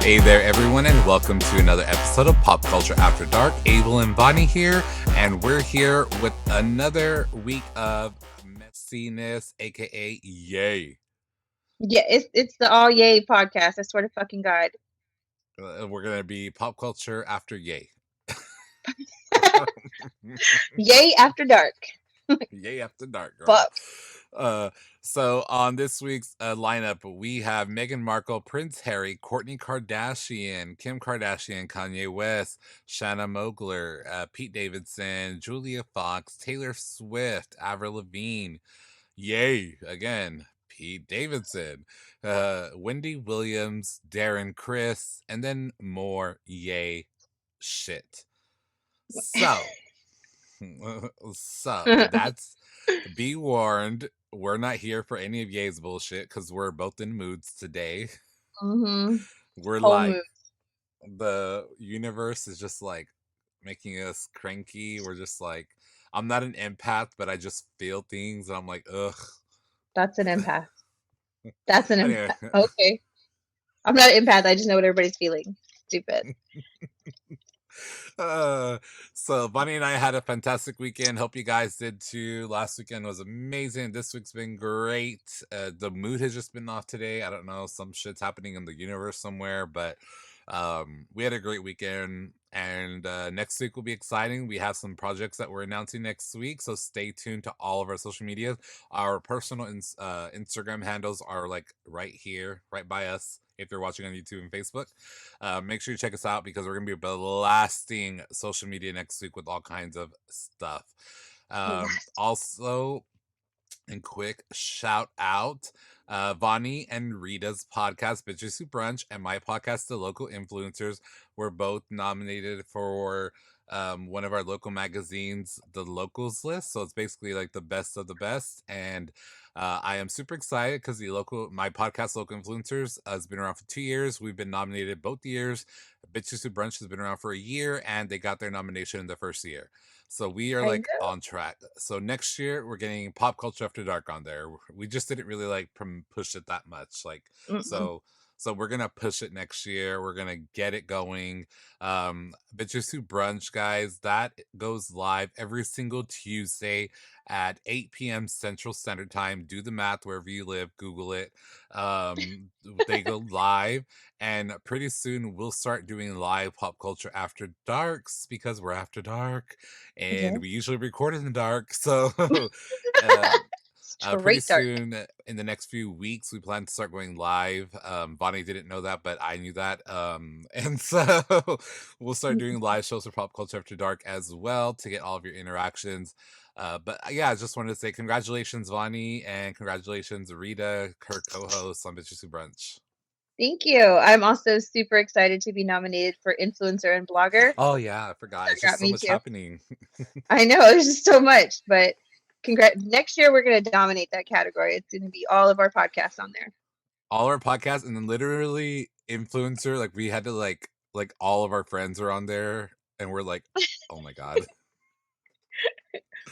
Hey there, everyone, and welcome to another episode of Pop Culture After Dark. Abel and Vonnie here, and we're here with another week of messiness, aka yay. Yeah, it's the all yay podcast. I swear to fucking God. We're gonna be pop culture after yay. Yay after dark. Yay after dark, girl. Fuck. So on this week's lineup, we have Meghan Markle, Prince Harry, Kourtney Kardashian, Kim Kardashian, Kanye West, Shanna Moakler, Pete Davidson, Julia Fox, Taylor Swift, Avril Lavigne. Yay again, Pete Davidson, Wendy Williams, Darren Criss, and then more yay shit. So that's be warned, we're not here for any of Ye's bullshit because we're both in moods today. Mm-hmm. We're Whole like, mood. the universe is just like making us cranky. We're just like, I'm not an empath, but I just feel things and I'm like, ugh. That's an empath. That's an Anyway. empath. Okay. I'm not an empath. I just know what everybody's feeling. Stupid. So Bunny and I had a fantastic weekend. Hope you guys did too. Last weekend was amazing. This week's been great. The mood has just been off today. I don't know, some shit's happening in the universe somewhere, but we had a great weekend. And next week will be exciting. We have some projects that we're announcing next week, so stay tuned to all of our social media. Our personal Instagram handles are like right here, right by us. If you're watching on YouTube and Facebook, make sure you check us out because we're gonna be blasting social media next week with all kinds of stuff. Also, and quick shout out, Vonnie and Rita's podcast, Bitches Who Brunch, and my podcast, The Local Influencers, were both nominated for one of our local magazines, the Locals list. So it's basically like the best of the best. And I am super excited because my podcast, Local Influencers, has been around for 2 years. We've been nominated both years. Bitches Who Brunch has been around for a year, and they got their nomination in the first year. So we are I like know. on track. So next year we're getting Pop Culture After Dark on there. We just didn't really like push it that much. Like Mm-mm. so we're gonna push it next year. We're gonna get it going. Bitches Who Brunch, guys, that goes live every single Tuesday at 8 p.m. Central Standard Time. Do the math wherever you live. Google it. They go live, and pretty soon we'll start doing live Pop Culture After Darks because we're after dark and Yes. we usually record in the dark. So, um, pretty Straight dark. soon in the next few weeks, we plan to start going live. Bonnie didn't know that, but I knew that. And so we'll start doing live shows for Pop Culture After Dark as well to get all of your interactions. But yeah, I just wanted to say congratulations, Vonnie, and congratulations, Rita, her co-host on Bitches Who Brunch. Thank you. I'm also super excited to be nominated for influencer and blogger. Oh yeah, I forgot. That It's just got so me much too. happening. I know there's just so much, but next year we're gonna dominate that category. It's gonna be all of our podcasts on there. All our podcasts, and then literally influencer, like we had to like all of our friends are on there, and we're like, oh my god.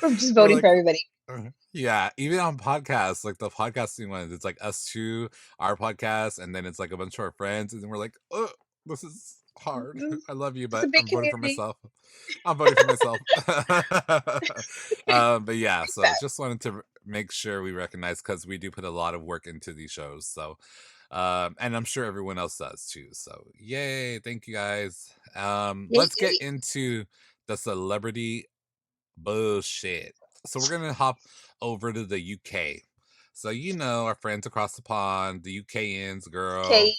We're just We're voting for like, everybody. yeah, even on podcasts, like the podcasting ones, it's like us two, our podcast, and then it's like a bunch of our friends, and then we're like, oh, this is hard. I love you, It's a but big I'm voting for community. myself. I'm voting for myself. But yeah, so just wanted to make sure we recognize because we do put a lot of work into these shows. So, and I'm sure everyone else does too. So, yay! Thank you guys. Yay, Let's get yay. into the celebrity bullshit. So we're gonna hop over to the UK. So our friends across the pond, the UKians, girl. Okay,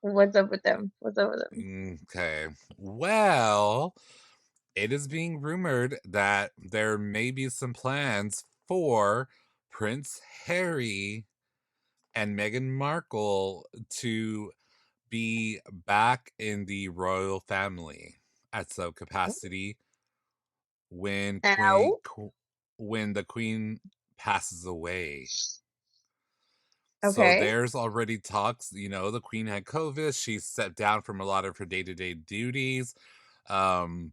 what's up with them? What's up with them? Okay. Well, it is being rumored that there may be some plans for Prince Harry and Meghan Markle to be back in the royal family at some capacity when Ow. when the Queen passes away. So Okay. there's already talks, the Queen had COVID, she stepped down from a lot of her day-to-day duties. Um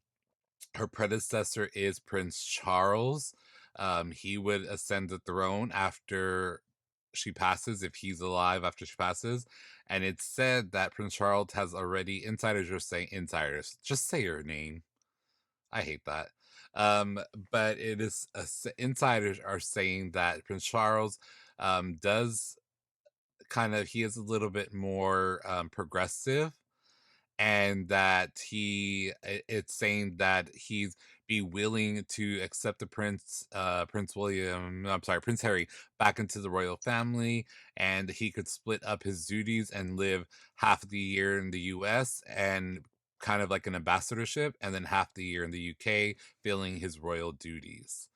Her predecessor is Prince Charles. He would ascend the throne after she passes, if he's alive after she passes. And it's said that Prince Charles has already, insiders are saying, insiders, just say your name. I hate that. Um, but it is insiders are saying that Prince Charles does kind of, he is a little bit more progressive, and that it's saying that he's be willing to accept the Prince William, I'm sorry, Prince Harry back into the royal family, and he could split up his duties and live half the year in the US and kind of like an ambassadorship, and then half the year in the UK filling his royal duties.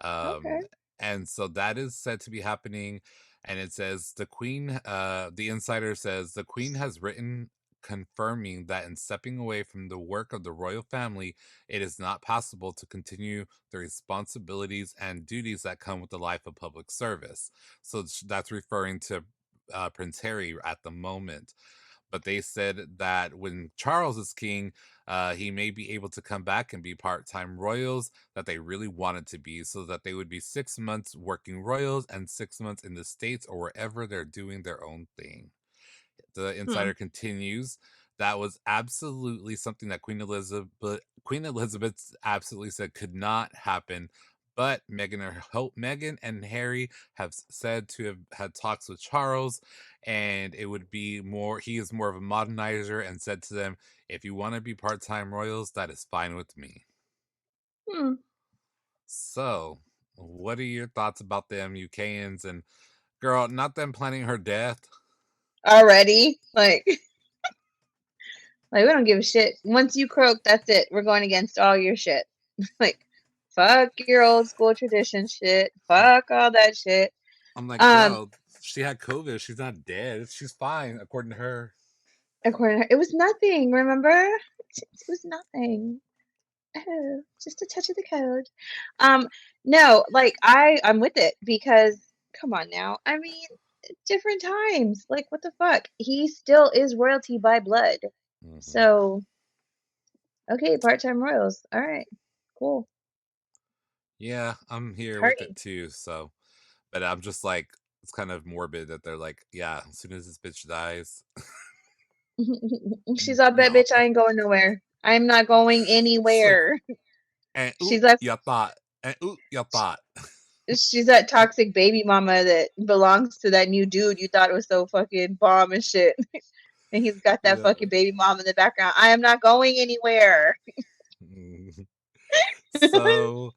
Okay. um and so that is said to be happening. And it says the queen, the insider says the queen has written confirming that in stepping away from the work of the royal family, it is not possible to continue the responsibilities and duties that come with the life of public service. So that's referring to Prince Harry at the moment. But they said that when Charles is king, he may be able to come back and be part-time royals that they really wanted to be, so that they would be 6 months working royals and 6 months in the States or wherever they're doing their own thing. The Hmm. insider continues, that was absolutely something that Queen Elizabeth absolutely said could not happen. But Meghan and Harry have said to have had talks with Charles, and it would be more. He is more of a modernizer, and said to them, "If you want to be part-time royals, that is fine with me." Hmm. So, what are your thoughts about them UKans and girl? Not them planning her death. Already, like we don't give a shit. Once you croak, that's it. We're going against all your shit. Like, fuck your old school tradition shit. Fuck all that shit. I'm like, Um, girl, she had COVID. She's not dead. She's fine, according to her. according to her, it was nothing. Remember, it was nothing. Oh, just a touch of the code. Um, no, like I'm with it because come on now. I mean, different times. Like what the fuck? He still is royalty by blood. Hmm. So okay, part-time royals. All right, cool. Yeah, I'm here with it Party. too. So, but I'm just like, it's kind of morbid that they're like, yeah, as soon as this bitch dies, She's all bet no. bitch. I ain't going nowhere. I'm not going She's like, anywhere. and ooh, She's that you thought, and ooh, you thought. she's that toxic baby mama that belongs to that new dude you thought was so fucking bomb and shit. And he's got that Yeah. fucking baby mom in the background. I am not going anywhere. Mm. So,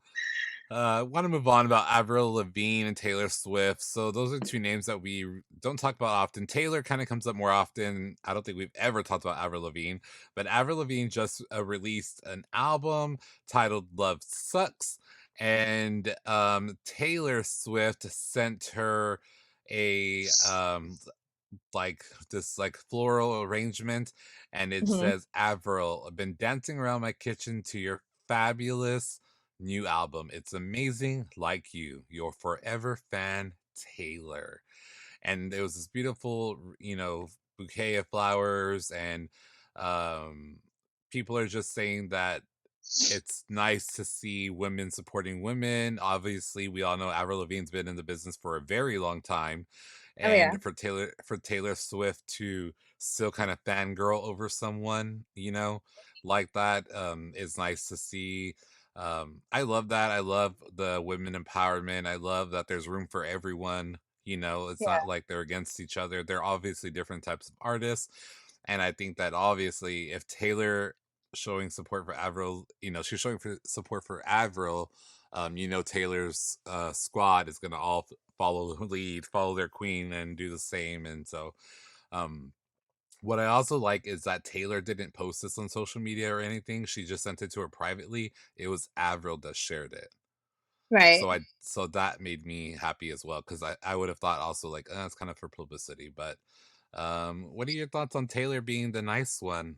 I want to move on about Avril Lavigne and Taylor Swift. So those are two names that we don't talk about often. Taylor kind of comes up more often. I don't think we've ever talked about Avril Lavigne, but Avril Lavigne just released an album titled "Love Sucks," and Taylor Swift sent her a like this like floral arrangement, and it Hmm. says, Avril, I've been dancing around my kitchen to your fabulous new album. It's amazing, like your forever fan, Taylor. And there was this beautiful, bouquet of flowers, and um people are just saying that it's nice to see women supporting women. Obviously, we all know Avril Lavigne's been in the business for a very long time, Oh yeah, and for Taylor Swift to still kind of fangirl over someone, like that, is nice to see. I love that. I love the women empowerment. I love that there's room for everyone. It's yeah, not like they're against each other. They're obviously different types of artists, and I think that obviously if Taylor showing support for Avril, she's showing support for Avril, Taylor's squad is going to all follow the lead, follow their queen, and do the same. And so, um, what I also like is that Taylor didn't post this on social media or anything. She just sent it to her privately. It was Avril that shared it. right. So that made me happy as well, because I would have thought also like, it's kind of for publicity. But what are your thoughts on Taylor being the nice one?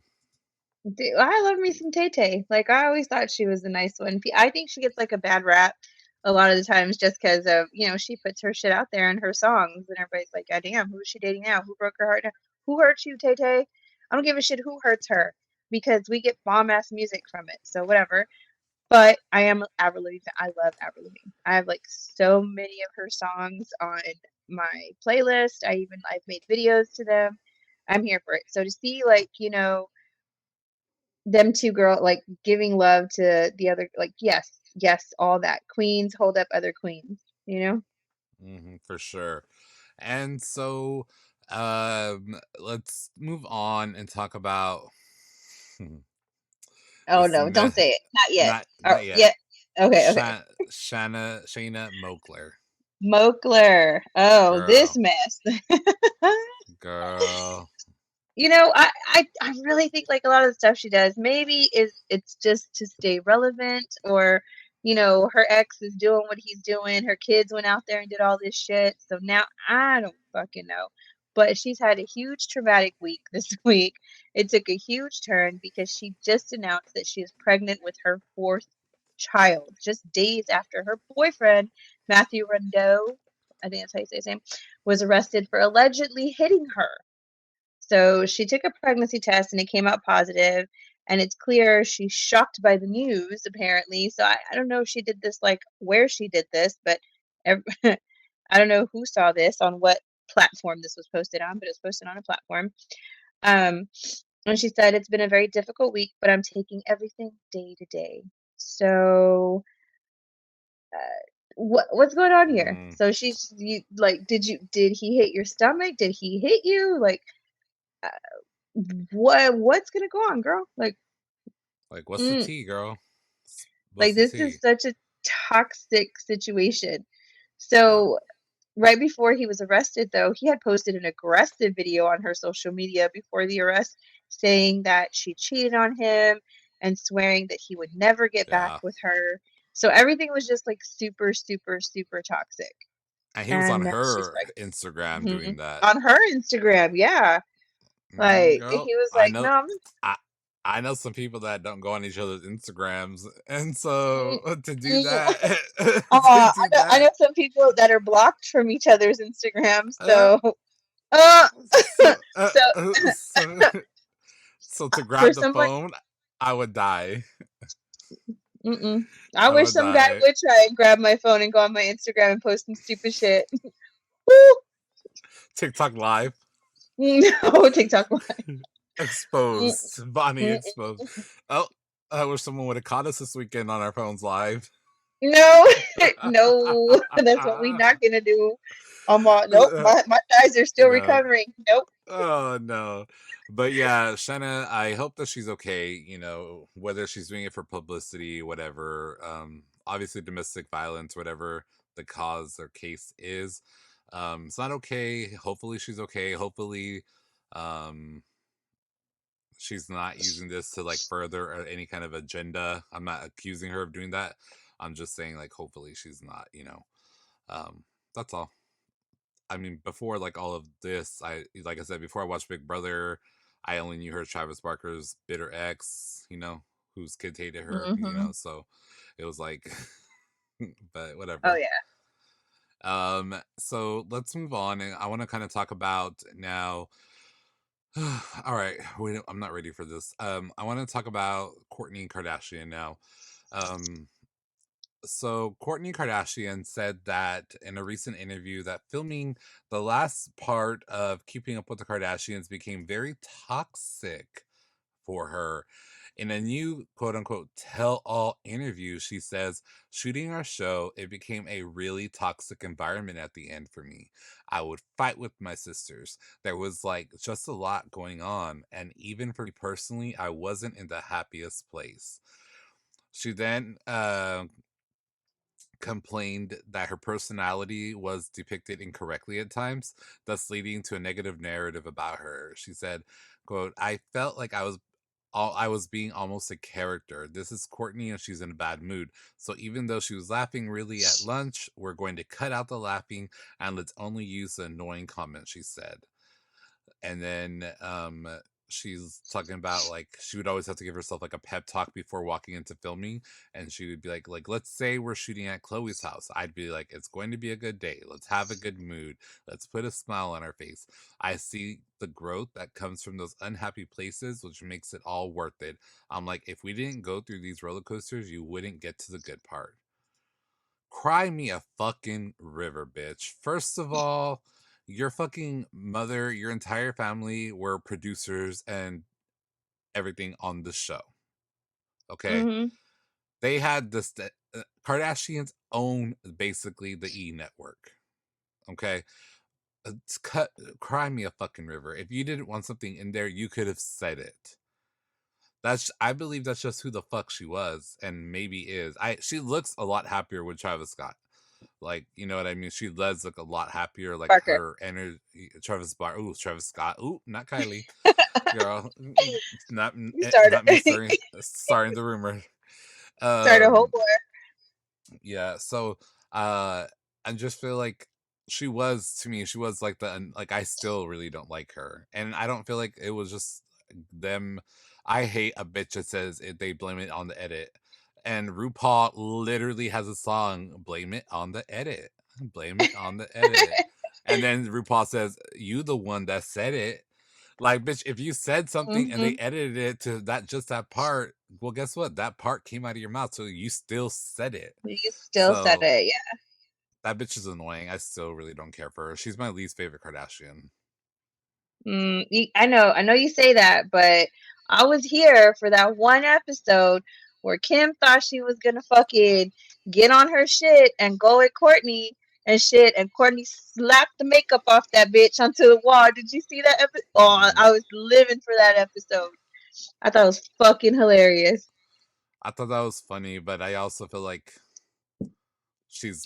I love me some Tay Tay. Like I always thought she was a nice one. I think she gets like a bad rap a lot of the times just because of she puts her shit out there in her songs and everybody's like, God damn, who's she dating now? Who broke her heart? Now? Who hurt you, Tay Tay? I don't give a shit who hurts her because we get bomb ass music from it. So whatever. But I am Avril Lavigne. I love Avril Lavigne. I have like so many of her songs on. my playlist. I've made videos to them. I'm here for it. So to see like, them two girl like giving love to the other like yes, yes, all that. Queens hold up other queens, you know? For sure. And so, let's move on and talk about Oh this no, don't mess. say it. Not yet. Not yet. Yeah. Okay, okay. Shayna Moakler, Moakler. Oh, this girl, mess. girl. I really think like a lot of the stuff she does maybe is it's just to stay relevant or her ex is doing what he's doing. Her kids went out there and did all this shit. So now I don't fucking know. But she's had a huge traumatic week this week. It took a huge turn because she just announced that she is pregnant with her fourth child just days after her boyfriend, Matthew Rondeau, I think that's how you say his name, was arrested for allegedly hitting her. So she took a pregnancy test and it came out positive, and it's clear she's shocked by the news, apparently. So I don't know if she did this, like where she did this, but I don't know who saw this on what platform this was posted on, but it was posted on a platform. Um, and she said, "It's been a very difficult week, but I'm taking everything day to day." So, what's going on here? Mm, So like, did he hit your stomach? Did he hit you? Like, uh, what's gonna go on, girl? like, what's the Mm, tea, girl? What's like the this is tea? such a toxic situation. Yep. So right before he was arrested, though, he had posted an aggressive video on her social media before the arrest, saying that she cheated on him and swearing that he would never get back Yeah. with her. So everything was just like super, super, super toxic. And he was on And now she's her pregnant. Instagram doing Mhm. that. On her Instagram, yeah. Like Girl, he was I like, know. "No, I I know some people that don't go on each other's Instagrams, and so mm, to do mm." that, to do I that, know some people that are blocked from each other's Instagrams, uh, so uh, so, so so to for grab the somebody, phone, I would die. mm-mm. I I wish would some guy die. would try and grab my phone and go on my Instagram and post some stupid shit. Woo! TikTok live. No, TikTok. Mm, Exposed. Bonnie mm, exposed. Oh, I wish someone would have caught us this weekend on our phones live. no, no, that's what we not gonna do. Nope, my thighs are still No. recovering. Nope. Oh no. But yeah, Shanna, I hope that she's okay, whether she's doing it for publicity, whatever. Obviously domestic violence, whatever the cause or case is. It's not okay. Hopefully she's okay. Hopefully um she's not using this to like further any kind of agenda. I'm not accusing her of doing that. I'm just saying like hopefully she's not. Um that's all. I mean, before like all of this, like I said before I watched Big Brother, I only knew her as Travis Barker's bitter ex, whose kids hated her. Hmm. So it was like but Oh whatever. yeah. So let's move on, and I want to kind of talk about now. All right, I'm not ready for this. I want to talk about Kourtney Kardashian now. Um, so Kourtney Kardashian said that in a recent interview that filming the last part of Keeping Up with the Kardashians became very toxic for her. In a new quote unquote tell all interview, she says, shooting our show, it became a really toxic environment at the end for me. I would fight with my sisters. There was like just a lot going on. And even for me personally, I wasn't in the happiest place. She then complained that her personality was depicted incorrectly at times, thus leading to a negative narrative about her. She said, quote, I felt like I was being almost a character. This is Kourtney and she's in a bad mood. So even though she was laughing really at lunch, we're going to cut out the laughing and let's only use the annoying comments, she said. And then she's talking about like she would always have to give herself like a pep talk before walking into filming, and she would be like let's say we're shooting at Chloe's house, I'd be like, it's going to be a good day, let's have a good mood, let's put a smile on our face. I see the growth that comes from those unhappy places, which makes it all worth it. I'm like, if we didn't go through these roller coasters, you wouldn't get to the good part. cry me a fucking river, bitch. First of all, your fucking mother, your entire family were producers and everything on the show. Okay, Mhm. they had this. Kardashians own basically the E network. Okay, it's cry me a fucking river. If you didn't want something in there, you could have said it. I believe that's just who the fuck she was and maybe is. She looks a lot happier with Travis Scott. Like, you know what I mean? She does look a lot happier. Like Parker. her energy, Travis Scott. Ooh, not Kylie, girl. Not You started not me starting the rumor. started a whole Um, war. yeah. So, I just feel like she was like like I still really don't like her, and I don't feel like it was just them. I hate a bitch that says they blame it on the edit. And RuPaul literally has a song, blame it on the edit. Blame it on the edit. And then RuPaul says, you the one that said it. Like, bitch, if you said something and they Mhm. edited it to that part, well, guess what? That part came out of your mouth, so you still said it. You still said So it, yeah. that bitch is annoying. I still really don't care for her. She's my least favorite Kardashian. I know you say that, but I was here for that one episode where Kim thought she was gonna fucking get on her shit and go at Kourtney and shit, and Kourtney slapped the makeup off that bitch onto the wall. Did you see that episode? Oh, Mhm. I was living for that episode. I thought it was fucking hilarious. I thought that was funny, but I also feel like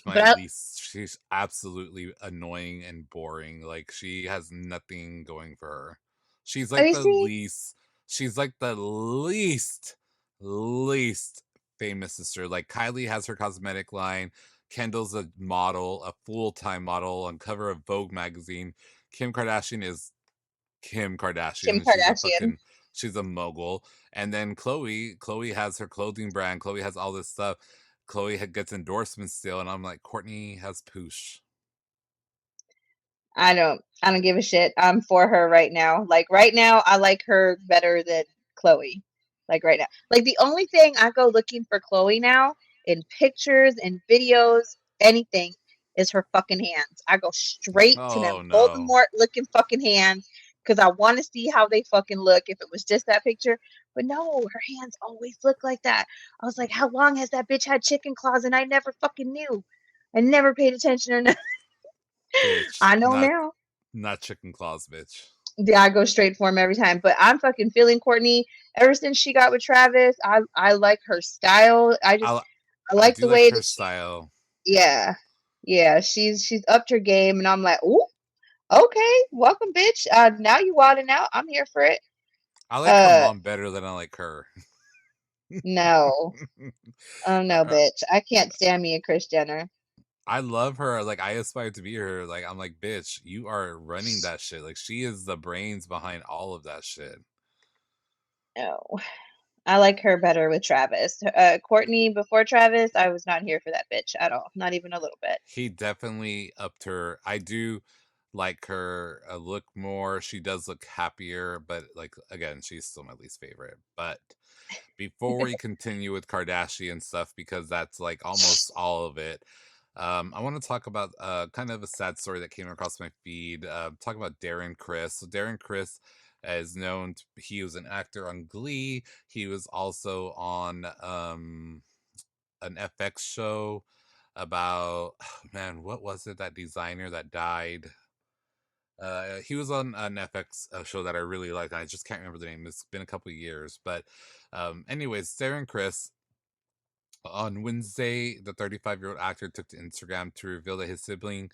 But I, she's absolutely annoying and boring. Like she has nothing going for her. She's let like me the see. least she's like the least famous sister. Like Kylie has her cosmetic line. Kendall's a model, a full-time model on cover of Vogue magazine. Kim Kardashian is Kim Kim Kardashian. Kardashian. She's a mogul. And then Chloe has her clothing brand. Chloe has all this stuff. Gets endorsements still, and I'm like, Kourtney has poosh. I don't give a shit. I'm for her right now. Like right now, I like her better than Chloe. Like right now. Like the only thing I go looking for Chloe now in pictures and videos, anything, is her fucking hands. I go straight to Oh them no. Voldemort looking fucking hands because I want to see how they fucking look if it was just that picture. But no, her hands always look like that. I was like, how long has that bitch had chicken claws? And I never fucking knew. I never paid attention or nothing. Bitch. I know now. Not chicken claws, bitch. Yeah, I go straight for him every time. But I'm fucking feeling Kourtney ever since she got with Travis. I like her style. I I I like do the like way her that she style. yeah. Yeah, she's upped her game and I'm like, "Ooh, okay. Welcome, bitch. Now you wilding out. I'm here for it." I like her Uh mom better than I like her. no. Oh no, Uh, bitch. I can't stand me a Kris Jenner. I love her. Like I aspire to be her. Like I'm like, bitch, you are running that shit. Like she is the brains behind all of that shit. No. I like her better with Travis. Kourtney before Travis, I was not here for that bitch at all. Not even a little bit. He definitely upped her. I do like her look more. She does look happier, but like again, she's still my least favorite. But before we continue with Kardashian stuff, because that's like almost all of it, I want to talk about kind of a sad story that came across my feed. Talk about Darren Chris. So Darren Chris is known. He was an actor on Glee. He was also on an FX show about man, what was it? That designer that died. He was on an FX show that I really liked. I just can't remember the name. It's been a couple of years, but anyways, Darren Chris on Wednesday, the 35-year-old actor took to Instagram to reveal that his sibling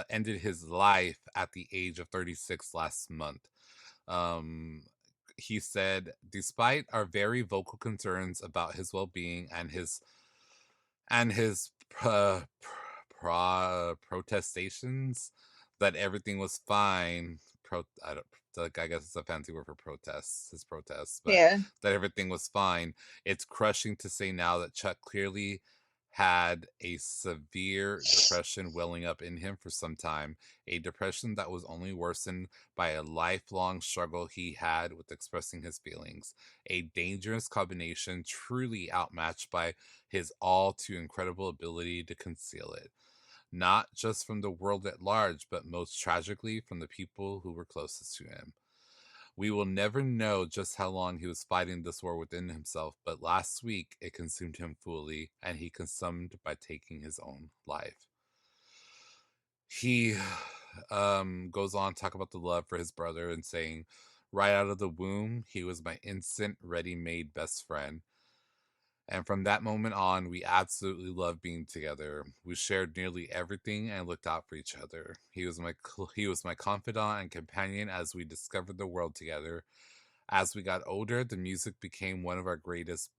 ended his life at the age of 36 last month. Um, he said, despite our very vocal concerns about his well-being and his protestations that everything was fine. I don't like. I guess it's a fancy word for protests. His protests, but Yeah. that everything was fine. It's crushing to say now that Chuck clearly had a severe depression welling up in him for some time, a depression that was only worsened by a lifelong struggle he had with expressing his feelings, a dangerous combination truly outmatched by his all too incredible ability to conceal it, not just from the world at large, but most tragically from the people who were closest to him. We will never know just how long he was fighting this war within himself, but last week it consumed him fully, and he consumed by taking his own life. He goes on to talk about the love for his brother and saying, right out of the womb, he was my instant, ready made best friend. And from that moment on, we absolutely loved being together. We shared nearly everything and looked out for each other. He was my confidant and companion as we discovered the world together. As we got older, the music became one of our greatest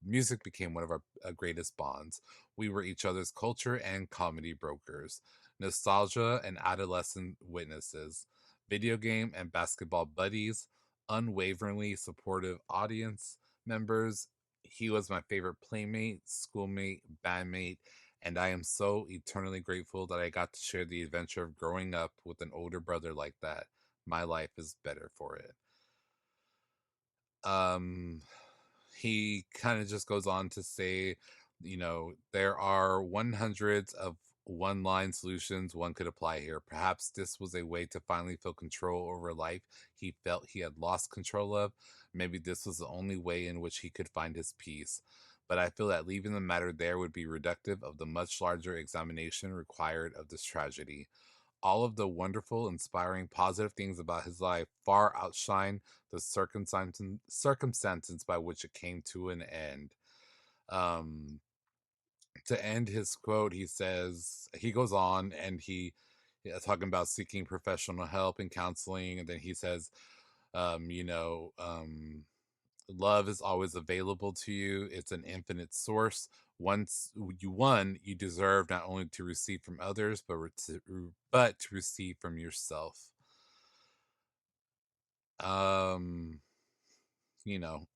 bonds. We were each other's culture and comedy brokers, nostalgia and adolescent witnesses, video game and basketball buddies, unwaveringly supportive audience members. He was my favorite playmate, schoolmate, bandmate, and I am so eternally grateful that I got to share the adventure of growing up with an older brother like that. My life is better for it. um he kind of just goes on to say, there are 100s of one line solutions one could apply here. Perhaps this was a way to finally feel control over life he felt he had lost control of. Maybe this was the only way in which he could find his peace. But I feel that leaving the matter there would be reductive of the much larger examination required of this tragedy. All of the wonderful, inspiring, positive things about his life far outshine the circumstances by which it came to an end. Um, to end his quote, he goes on and talking about seeking professional help and counseling, and then he says, um, you know, um, love is always available to you. It's an infinite source. Once you won, you deserve not only to receive from others, but to receive from yourself. Um,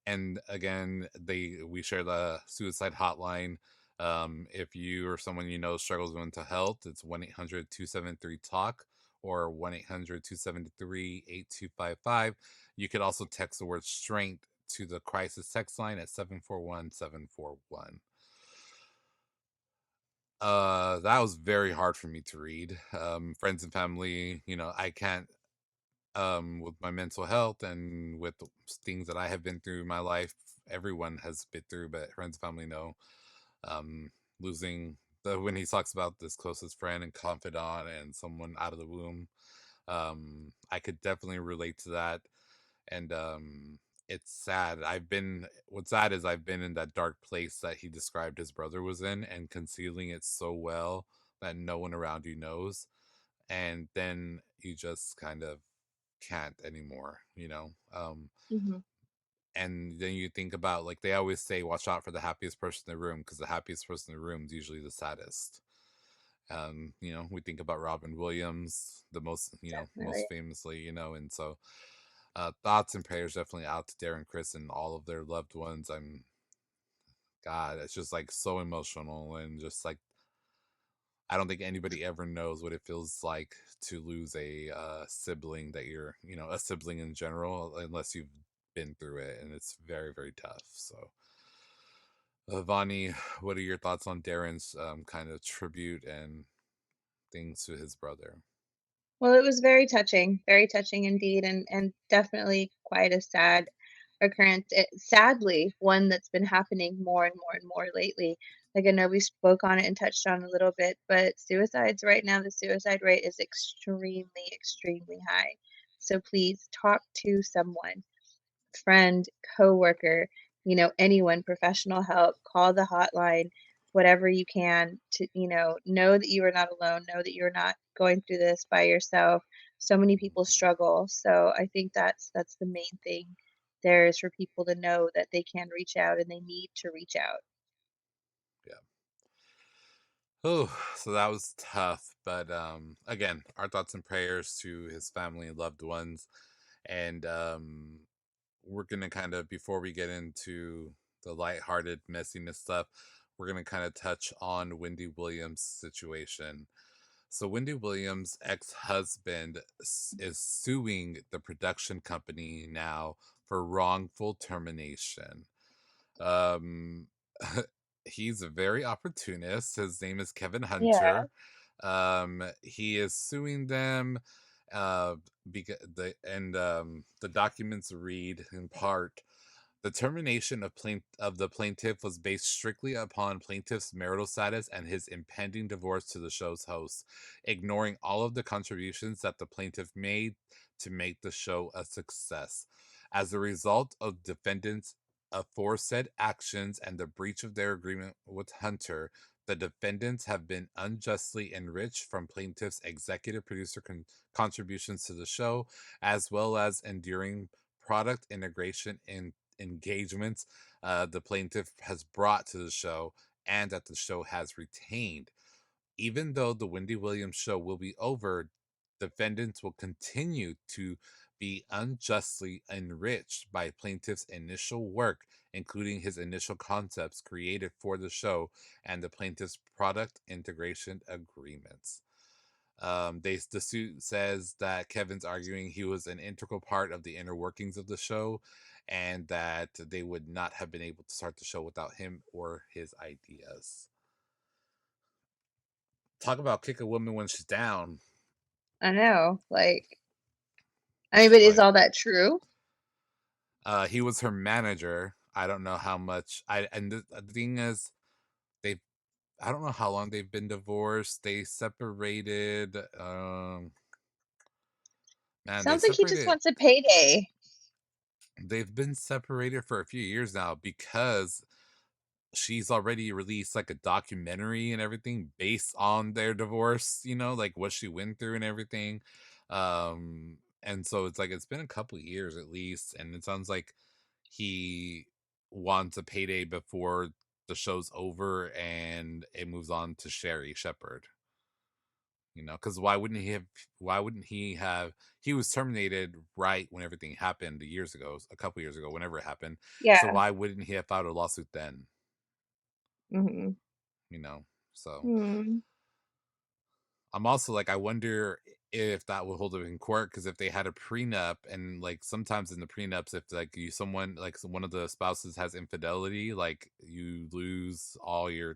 and again, we share the suicide hotline. If you or someone you know struggles with mental health, it's 1-800-273-talk or 1-800-273-8255. You could also text the word strength to the crisis text line at 741-741. That was very hard for me to read. Friends and family, I can't, with my mental health and with the things that I have been through in my life, everyone has been through, but friends and family know. Um, losing when he talks about this closest friend and confidant and someone out of the womb, I could definitely relate to that. And it's sad. What's sad is I've been in that dark place that he described his brother was in and concealing it so well that no one around you knows. And then you just kind of can't anymore, Mhm. and then you think about, like, they always say, watch out for the happiest person in the room, because the happiest person in the room is usually the saddest. We think about Robin Williams, the most Definitely. famously, and so thoughts and prayers definitely out to Darren, Chris, and all of their loved ones. God, it's just like so emotional, and just like I don't think anybody ever knows what it feels like to lose a sibling that a sibling in general, unless you've been through it, and it's very, very tough. So, Vonnie, what are your thoughts on Darren's kind of tribute and things to his brother? Well, it was very touching indeed, and definitely quite a sad occurrence. Sadly, one that's been happening more and more and more lately. Like I know we spoke on it and touched on a little bit, but suicides right now, the suicide rate is extremely, extremely high. So please talk to someone, friend, coworker, anyone, professional help, call the hotline, whatever you can to, know that you are not alone, know that you're not going through this by yourself. So many people Mhm. struggle. So I think that's the main thing there is for people to know that they can reach out and they need to reach out. Yeah. Oh, so that was tough. But again, our thoughts and prayers to his family and loved ones. And we're gonna kind of, before we get into the lighthearted messiness stuff, we're going to kind of touch on Wendy Williams' situation. So, Wendy Williams' ex husband is suing the production company now for wrongful termination. Um, he's a very opportunist. His name is Kevin Yeah. Hunter. He is suing them. Because the documents read in part: the termination of the plaintiff was based strictly upon plaintiff's marital status and his impending divorce to the show's host, ignoring all of the contributions that the plaintiff made to make the show a success. As a result of defendants' aforesaid actions and the breach of their agreement with Hunter, the defendants have been unjustly enriched from plaintiff's executive producer contributions to the show, as well as enduring product integration and engagements the plaintiff has brought to the show and that the show has retained. Even though the Wendy Williams show will be over, defendants will continue to be unjustly enriched by plaintiff's initial work, including his initial concepts created for the show and the plaintiff's product integration agreements. The suit says that Kevin's arguing he was an integral part of the inner workings of the show, and that they would not have been able to start the show without him or his ideas. Talk about kick a woman when she's down. I know. Like, I mean, but is Like, all that true? he was her manager. I don't know how much. The thing is, they I don't know how long they've been divorced. They separated. Man, they Sounds like he just separated. wants a payday. They've been separated for a few years now because she's already released like a documentary and everything based on their divorce, like what she went through and everything. And so it's like it's been a couple years at least, and it sounds like he wants a payday before the show's over and it moves on to Sherry Shepherd. Because why wouldn't he was terminated right when everything happened years ago, a couple years ago, whenever it happened. So Yeah. why wouldn't he have filed a lawsuit then? Hmm. you know so Hmm. I'm also like, I wonder if that would hold up in court, because if they had a prenup, and like sometimes in the prenups, if like one of the spouses has infidelity, like you lose all your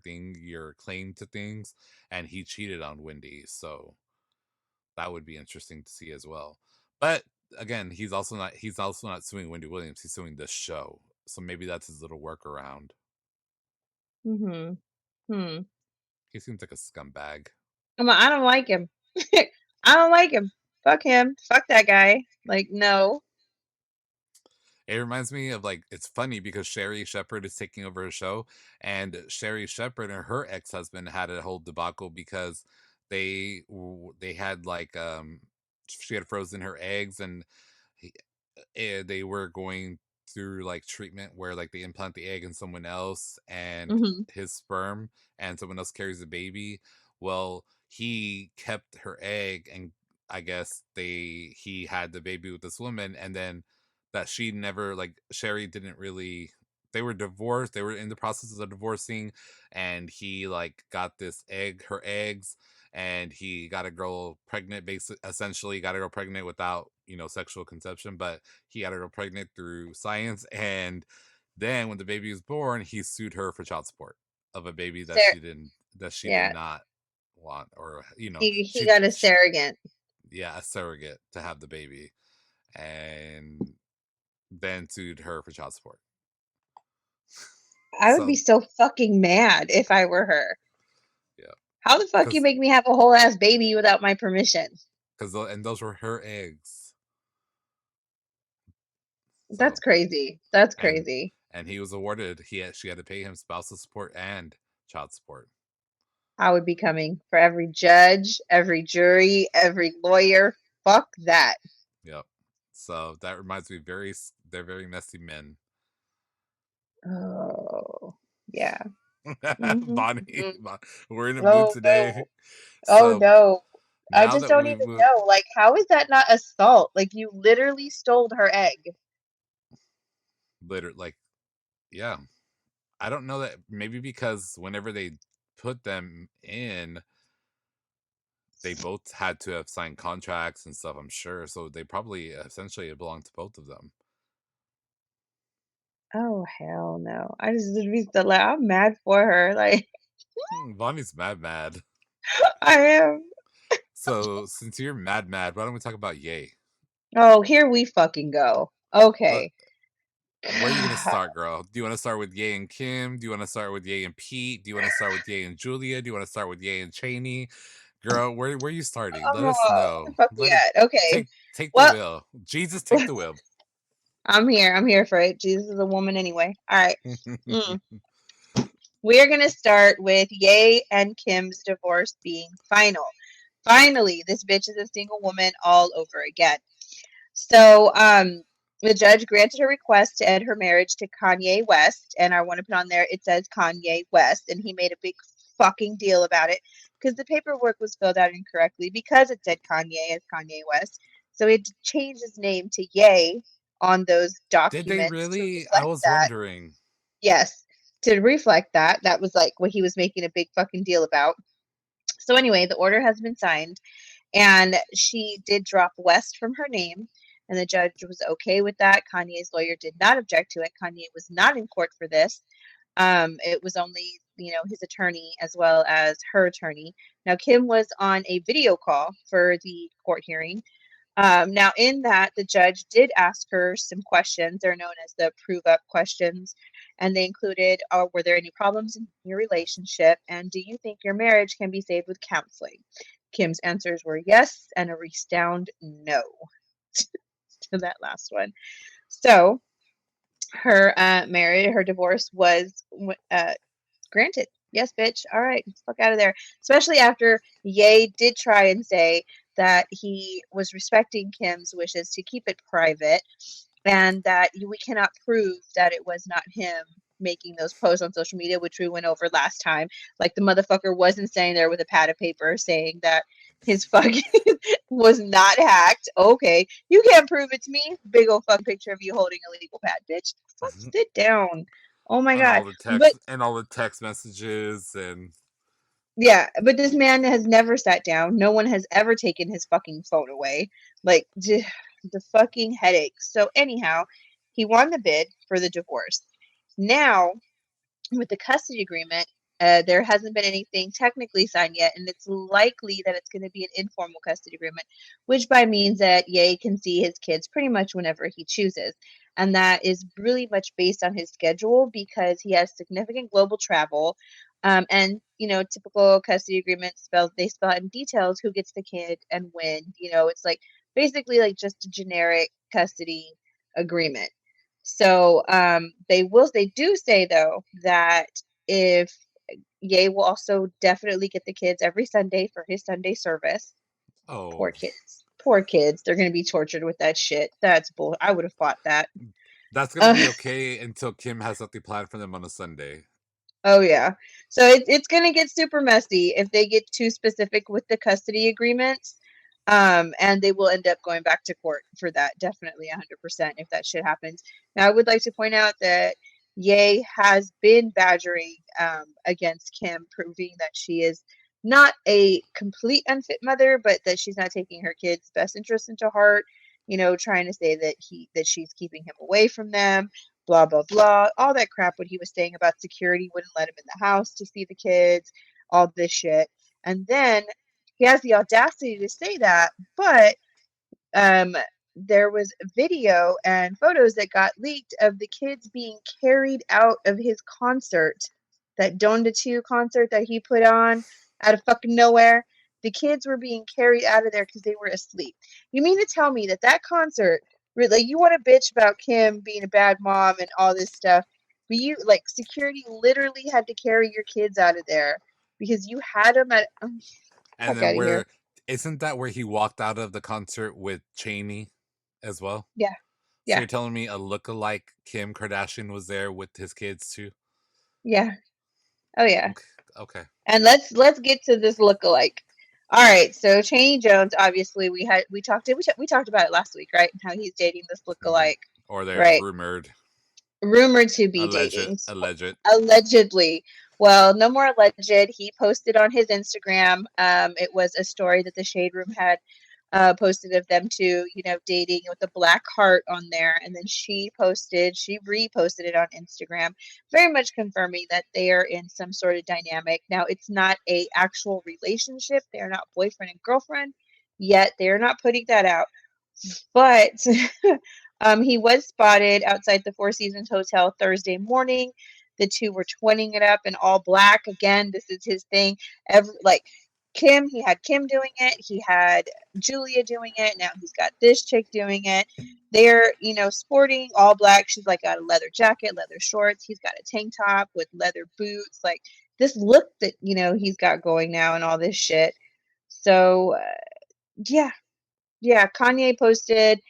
claim to things, and he cheated on Wendy, so that would be interesting to see as well. But again, he's also not suing Wendy Williams, he's suing this show, so maybe that's his little workaround. Hmm. Hmm. He seems like a scumbag. I don't like him. I don't like him. Fuck him. Fuck that guy. Like, no. It reminds me of, like, it's funny because Sherry Shepherd is taking over a show, and Sherry Shepherd and her ex husband had a whole debacle because they had like she had frozen her eggs, and he, they were going through like treatment where like they implant the egg in someone else and Hmm. his sperm, and someone else carries the baby. Well, he kept her egg, and I guess he had the baby with this woman, and then that she never, like, Sherry didn't really, they were divorced, they were in the process of divorcing, and he like got her eggs, and he got a girl pregnant, basically, essentially got a girl pregnant without sexual conception, but he got a girl pregnant through science. And then when the baby was born, he sued her for child support of a baby that Ser- she did yeah. not want, or He got a surrogate. yeah, a surrogate to have the baby, and then sued her for child support. I would be So so fucking mad if I were her. yeah, How the fuck you because make me have a whole ass baby without my permission? and those were her eggs. That's So crazy. That's and crazy. he was awarded, she had to pay him spousal support and child support. I would be coming for every judge, every jury, every lawyer. Fuck that. Yep. So that reminds me, they're very messy men. Oh, yeah. Hmm. Bonnie, we're in a mood Oh today. no. Oh So no. I now just that don't we've even moved, know. Like, how is that not assault? Like, you literally stole her egg. literally, like, yeah, I don't know that, maybe because whenever they put them in, they both had to have signed contracts and stuff, I'm sure. So they probably essentially it belonged to both of them. Oh, hell no. I just be so like, I'm mad for her. Like, Vonnie's mad. I am. So since you're mad, why don't we talk about Yay? Oh, here we fucking go. Let, Okay. where are you gonna God. start, girl? Do you want to start with Ye and Kim? Do you want to start with Ye and Pete? Do you want to start with Ye and Julia? Do you want to start with Ye and Cheney? Girl, where are you starting? Let us Oh, know. fuck Let it yeah. Okay. take the Well, wheel. Jesus, take the wheel. I'm here. I'm here for it. Jesus is a woman anyway. All right. We are going to start with Ye and Kim's divorce being final. Finally, this bitch is a single woman all over again. So, the judge granted her request to end her marriage to Kanye West, and I want to put on there it says Kanye West, and he made a big fucking deal about it because the paperwork was filled out incorrectly because it said Kanye as Kanye West. So he had to change his name to Ye on those Did they documents to really? I reflect was that. wondering. Yes, to reflect that. That was like what he was making a big fucking deal about. So anyway, the order has been signed, and she did drop West from her name, and the judge was okay with that. Kanye's lawyer did not object to it. Kanye was not in court for this. It was only, his attorney as well as her attorney. Now, Kim was on a video call for the court hearing. Now, in that, the judge did ask her some questions. They're known as the prove up questions. And they included, were there any problems in your relationship? And do you think your marriage can be saved with counseling? Kim's answers were yes and a resound no to that last one. So her her divorce was granted. Yes, bitch. All right, fuck out of there. Especially after Ye did try and say that he was respecting Kim's wishes to keep it private, and that we cannot prove that it was not him making those posts on social media, which we went over last time. Like the motherfucker wasn't saying there with a pad of paper saying that his fucking was not hacked. Okay, you can't prove it to me. Big old fucking picture of you holding a legal pad, bitch. Fuck, sit down. Oh my And god. But all the text messages and yeah, but this man has never sat down. No one has ever taken his fucking phone away. Like, the fucking headaches. So, anyhow, he won the bid for the divorce. Now, with the custody agreement, there hasn't been anything technically signed yet, and it's likely that it's going to be an informal custody agreement, which by means that Ye can see his kids pretty much whenever he chooses. And that is really much based on his schedule because he has significant global travel. And typical custody agreements spell out in details who gets the kid and when. It's like basically like just a generic custody agreement. So they do say though that if Ye will also definitely get the kids every Sunday for his Sunday service. oh, Poor kids. Poor kids. They're gonna be tortured with that shit. That's bull. I would have fought that. that's gonna Uh, be okay until Kim has something planned for them on a Sunday. oh yeah. So it's gonna get super messy if they get too specific with the custody agreements. And they will end up going back to court for that, definitely 100% if that shit happens. Now, I would like to point out that Ye has been badgering against Kim, proving that she is not a complete unfit mother, but that she's not taking her kids' best interests into heart. Trying to say that she's keeping him away from them, blah blah blah, all that crap. What he was saying about security wouldn't let him in the house to see the kids, all this shit, and then he has the audacity to say that, but um, there was video and photos that got leaked of the kids being carried out of his concert, that Donda 2 concert that he put on out of fucking nowhere. The kids were being carried out of there because they were asleep. You mean to tell me that concert, like, you want to bitch about Kim being a bad mom and all this stuff, but you, like, security literally had to carry your kids out of there because you had them at, And fuck then out of here. where isn't that where he walked out of the concert with Cheney as well? Yeah, So yeah, you're telling me a lookalike Kim Kardashian was there with his kids too? yeah. Oh yeah. Okay. Okay. And let's get to this lookalike. All right, so Cheney Jones, obviously we talked about it last week, right? How he's dating this Mhm. lookalike, Or they're right? rumored. rumored to be Alleged, dating. alleged. Allegedly. Well, no more alleged. He posted on his Instagram. It was a story that the Shade Room had posted of them two, dating with a black heart on there. And then she reposted it on Instagram, very much confirming that they are in some sort of dynamic. Now, it's not a actual relationship. They're not boyfriend and girlfriend yet. They're not putting that out. But he was spotted outside the Four Seasons Hotel Thursday morning. The two were twinning it up in all black. Again, this is his thing. Kim, he had Kim doing it. He had Julia doing it. Now he's got this chick doing it. They're, sporting all black. She's like got a leather jacket, leather shorts. He's got a tank top with leather boots. Like this look that, he's got going now and all this shit. So, yeah, yeah, Kanye posted.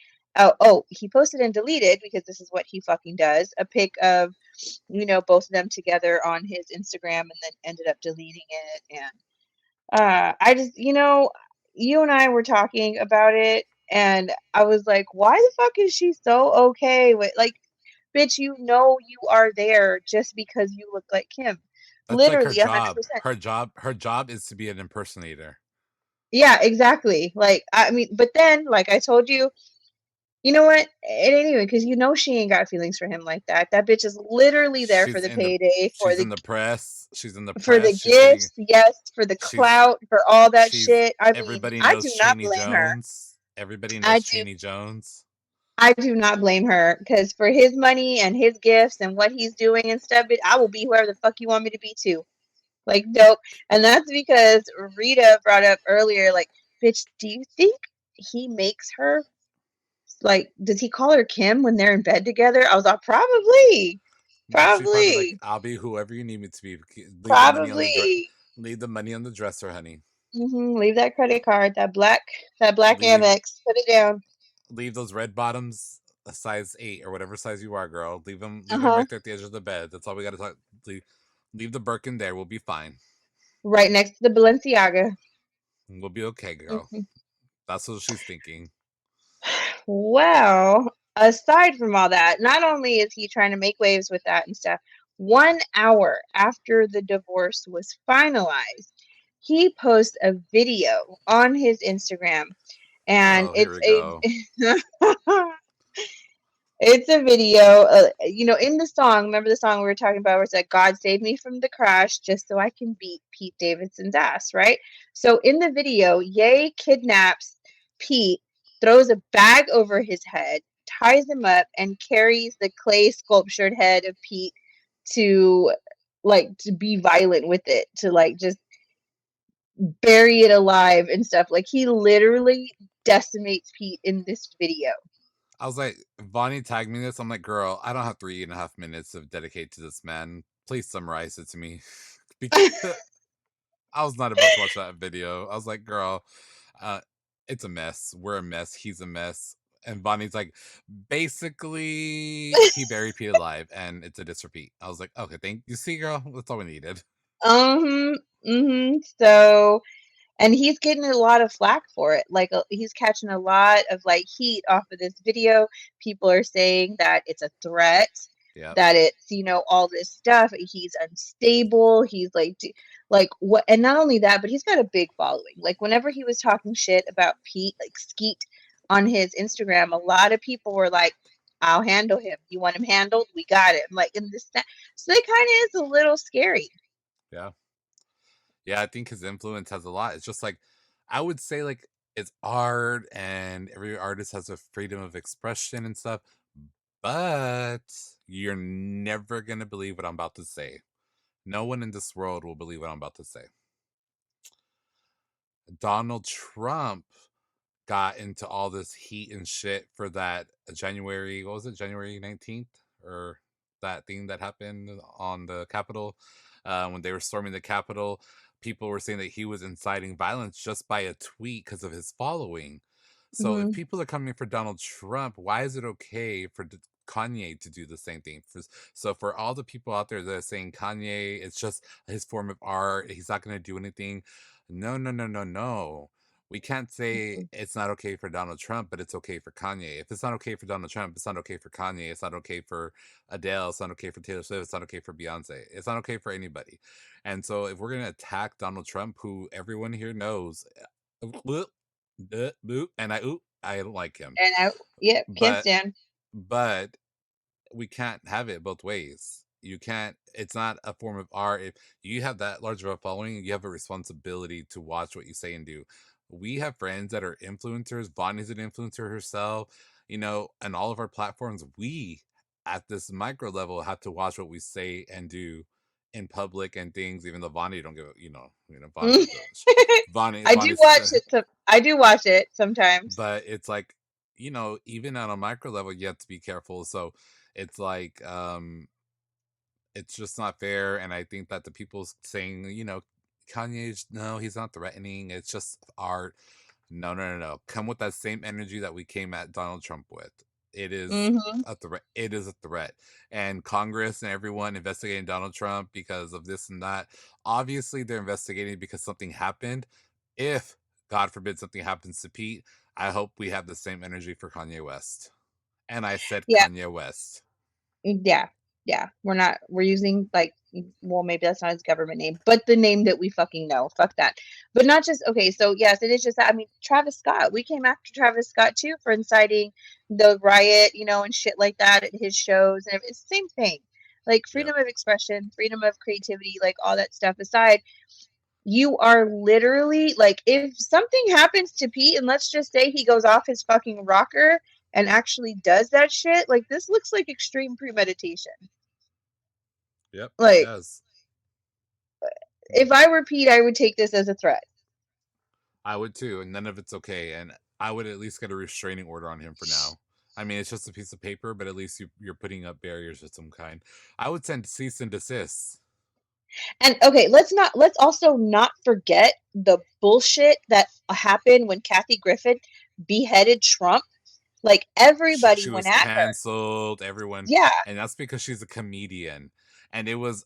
He posted and deleted because this is what he fucking does. A pic of, both of them together on his Instagram, and then ended up deleting it. And I just, you and I were talking about it, and I was like, why the fuck is she so okay with like, bitch? You are there just because you look like Kim, That's like her literally a hundred job. percent. Her job is to be an impersonator. Yeah, exactly. Like, I mean, but then, like I told you. You know what? It ain't even because she ain't got feelings for him like that. That bitch is literally there for She's the in the payday, she's in the press. She's in the for the press. She's getting gifts, yes, for the she's clout, for all that she's shit. I mean, everybody I knows do not Cheney blame her. Jones. Everybody I knows do. Cheney Jones. I do not blame her because for his money and his gifts and what he's doing and stuff, I will be whoever the fuck you want me to be too. Like, dope. And that's because Rita brought up earlier, like, bitch, do you think he makes her? Like, does he call her Kim when they're in bed together? I was like, probably. No, she'd probably be like, Probably. "I'll be whoever you need me to be. Probably. Leave the money on the dresser, honey. Leave that credit card, that black Leave Amex. Put it down. leave those red bottoms, a size 8 or whatever size you are, girl. Uh Leave them huh. right there at the edge of the bed. That's all we got to talk. Leave the Birkin there. We'll be fine. Right next to the Balenciaga. We'll be okay, girl." Mhm. That's what she's thinking. Well, aside from all that, not only is he trying to make waves with that and stuff, 1 hour after the divorce was finalized, he posts a video on his Instagram, and Oh, here it's we a go. it's a video, in the song. Remember the song we were talking about where it's like, God save me from the crash just so I can beat Pete Davidson's ass, right? So in the video, Ye kidnaps Pete, throws a bag over his head, ties him up, and carries the clay sculptured head of Pete to to be violent with it, to just bury it alive and stuff. Like he literally decimates Pete in this video. I was like, Vonnie tagged me this. I'm like, girl, I don't have 3.5 minutes of dedicate to this man. Please summarize it to me. Because I was not about to watch that video. I was like, girl, uh, it's a mess. We're a mess. He's a mess. And Bonnie's like, basically, he buried Pete alive, and it's a disrepeat. I was like, okay, thank you. See, girl, that's all we needed. Mhm. So, and he's getting a lot of flack for it. Like he's catching a lot of heat off of this video. People are saying that it's a threat, Yep. that it's, all this stuff. He's unstable. He's like what, and not only that, but he's got a big following. Like whenever he was talking shit about Pete, like Skeet on his Instagram, a lot of people were like, I'll handle him. You want him handled? We got him. Like in this, that. So it kind of is a little scary. Yeah. Yeah, I think his influence has a lot. It's just like, I would say, like, it's art, and every artist has a freedom of expression and stuff. But you're never going to believe what I'm about to say. No one in this world will believe what I'm about to say. Donald Trump got into all this heat and shit for that January, what was it, January 19th? Or that thing that happened on the Capitol when they were storming the Capitol. People were saying that he was inciting violence just by a tweet because of his following. So if Hmm. people are coming for Donald Trump, why is it okay for Kanye to do the same thing? So for all the people out there that are saying Kanye, it's just his form of art, he's not going to do anything. No, no, no, no, no. We can't say Mhm. it's not okay for Donald Trump, but it's okay for Kanye. If it's not okay for Donald Trump, it's not okay for Kanye. It's not okay for Adele. It's not okay for Taylor Swift. It's not okay for Beyonce. It's not okay for anybody. And so, if we're gonna attack Donald Trump, who everyone here knows, and I don't like him, And I yep, can't but stand. but we can't have it both ways. You can't. It's not a form of art. If you have that large of a following, you have a responsibility to watch what you say and do. We have friends that are influencers. Vonnie's an influencer herself, and all of our platforms. We, at this micro level, have to watch what we say and do in public and things. Even though Vonnie don't give a, Vonnie does. Vonnie's, I do watch it sometimes. but it's like, even on a micro level, you have to be careful. So it's like, it's just not fair. And I think that the people saying, Kanye's, no, he's not threatening. It's just art. No, no, no, no. Come with that same energy that we came at Donald Trump with. It is Mhm. a threat. It is a threat. And Congress and everyone investigating Donald Trump because of this and that. Obviously, they're investigating because something happened. If, God forbid, something happens to Pete, I hope we have the same energy for Kanye West. And I said Yeah. Kanye West. Yeah, yeah. We're using like well, maybe that's not his government name, but the name that we fucking know. Fuck that. But not just okay, so yes, it is just that I mean, Travis Scott. We came after Travis Scott too for inciting the riot, and shit like that at his shows and it's the same thing. Like Yep. freedom of expression, freedom of creativity, like all that stuff aside, you are literally like if something happens to Pete and let's just say he goes off his fucking rocker and actually does that shit, like this looks like extreme premeditation. Yep. It Like does. if I were Pete, I would take this as a threat. I would too, and none of it's okay. And I would at least get a restraining order on him for now. I mean, it's just a piece of paper, but at least you're putting up barriers of some kind. I would send cease and desist. And okay, let's also not forget the bullshit that happened when Kathy Griffin beheaded Trump. Like everybody She went was at her. canceled, everyone, Yeah. and that's because she's a comedian. And it was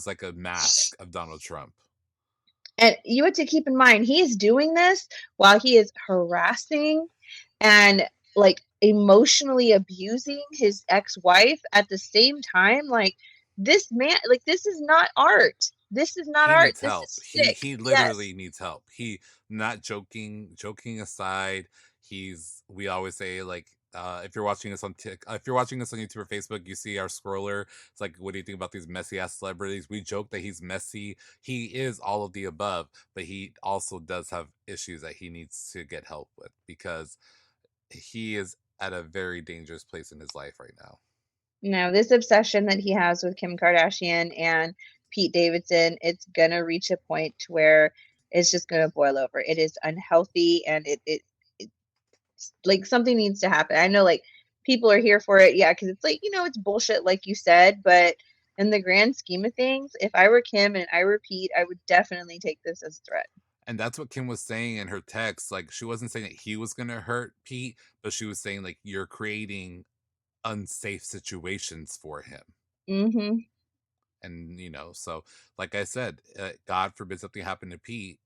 like a mask of Donald Trump. And you have to keep in mind he is doing this while he is harassing and like emotionally abusing his ex-wife at the same time. Like this man, like this is not art. This is not He art. needs This help. is He sick. he Yes. literally needs help. He not joking aside, we always say like if you're watching us on if you're watching us on YouTube or Facebook, you see our scroller. It's like, what do you think about these messy ass celebrities? We joke that he's messy. He is all of the above, but he also does have issues that he needs to get help with because he is at a very dangerous place in his life right now. No, this obsession that he has with Kim Kardashian and Pete Davidson, it's gonna reach a point where it's just gonna boil over. It is unhealthy and it like something needs to happen. I know like people are here for it, yeah, because it's like, it's bullshit like you said, but in the grand scheme of things, if I were Kim and I were Pete, I would definitely take this as a threat. And that's what Kim was saying in her text. Like, she wasn't saying that he was going to hurt Pete, but she was saying, like, you're creating unsafe situations for him. Mm-hmm. And, so like I said, God forbid something happened to Pete.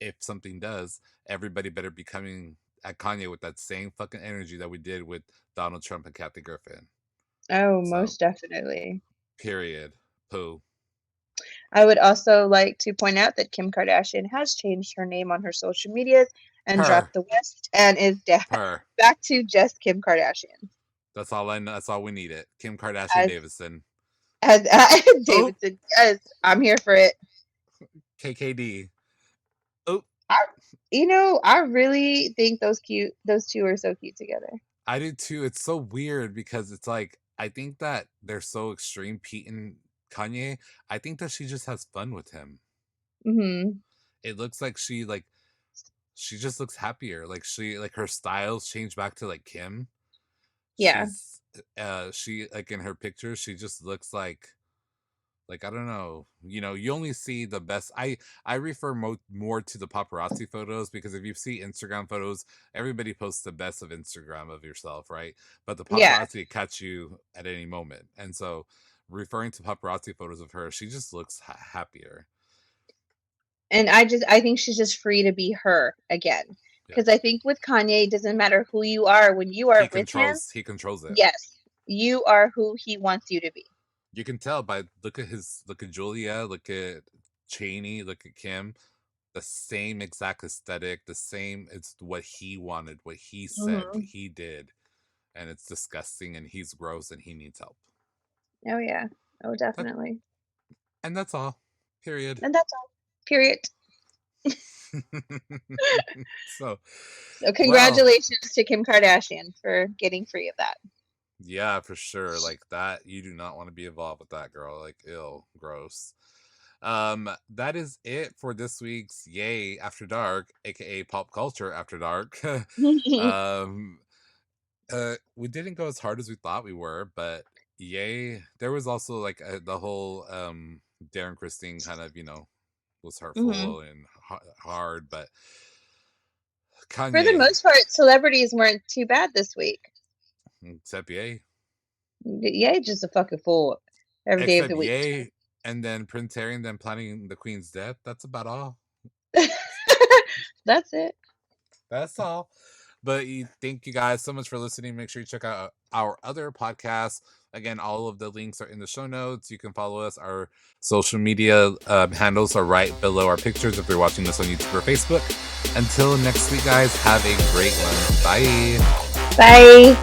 If something does, everybody better be coming at Kanye with that same fucking energy that we did with Donald Trump and Kathy Griffin. Oh, So, most definitely. period. Pooh. I would also like to point out that Kim Kardashian has changed her name on her social medias and Per. dropped the West and is Per. back to just Kim Kardashian. That's all I know. That's all we need it. Kim Kardashian As Davidson. as Oh, Davidson, yes, I'm here for it. KKD. Oh, I, I really think those two are so cute together. I do too. It's so weird because it's like I think that they're so extreme, Pete and Kanye. I think that she just has fun with him. Hmm. It looks like she just looks happier. Like her styles change back to like Kim. Yeah, She like in her pictures, she just looks like I don't know. You only see the best. I refer more to the paparazzi photos because if you see Instagram photos, everybody posts the best of Instagram of yourself, right? But the yeah. paparazzi catch you at any moment, and so referring to paparazzi photos of her, she just looks happier. And I think she's just free to be her again. Yeah. Because I think with Kanye, it doesn't matter who you are. When you are with him, He controls it. yes, you are who he wants you to be. You can tell by look at Julia, look at Cheney, look at Kim. The same exact aesthetic, the same. It's what he wanted, what he said, what he did, and it's disgusting. And he's gross, and he needs help. Oh yeah. Oh definitely. And that's all. Period. And that's all. Period. So congratulations to Kim Kardashian for getting free of that. Yeah, for sure. Like that, you do not want to be involved with that girl. Like, ill, gross. That is it for this week's Yay After Dark, aka Pop Culture After Dark. We didn't go as hard as we thought we were, but yay. There was also like the whole Darren Christine kind of, was hurtful and hard, but Kanye, for the most part, celebrities weren't too bad this week. Except Ye. Ye just a fucking fool every day of the week. Ye, and then Prince Harry and then planning the Queen's death. That's about all. That's it. That's all. But thank you guys so much for listening. Make sure you check out our other podcasts. Again, all of the links are in the show notes. You can follow us. Our social media handles are right below our pictures if you're watching this on YouTube or Facebook. Until next week, guys, have a great one. Bye. Bye.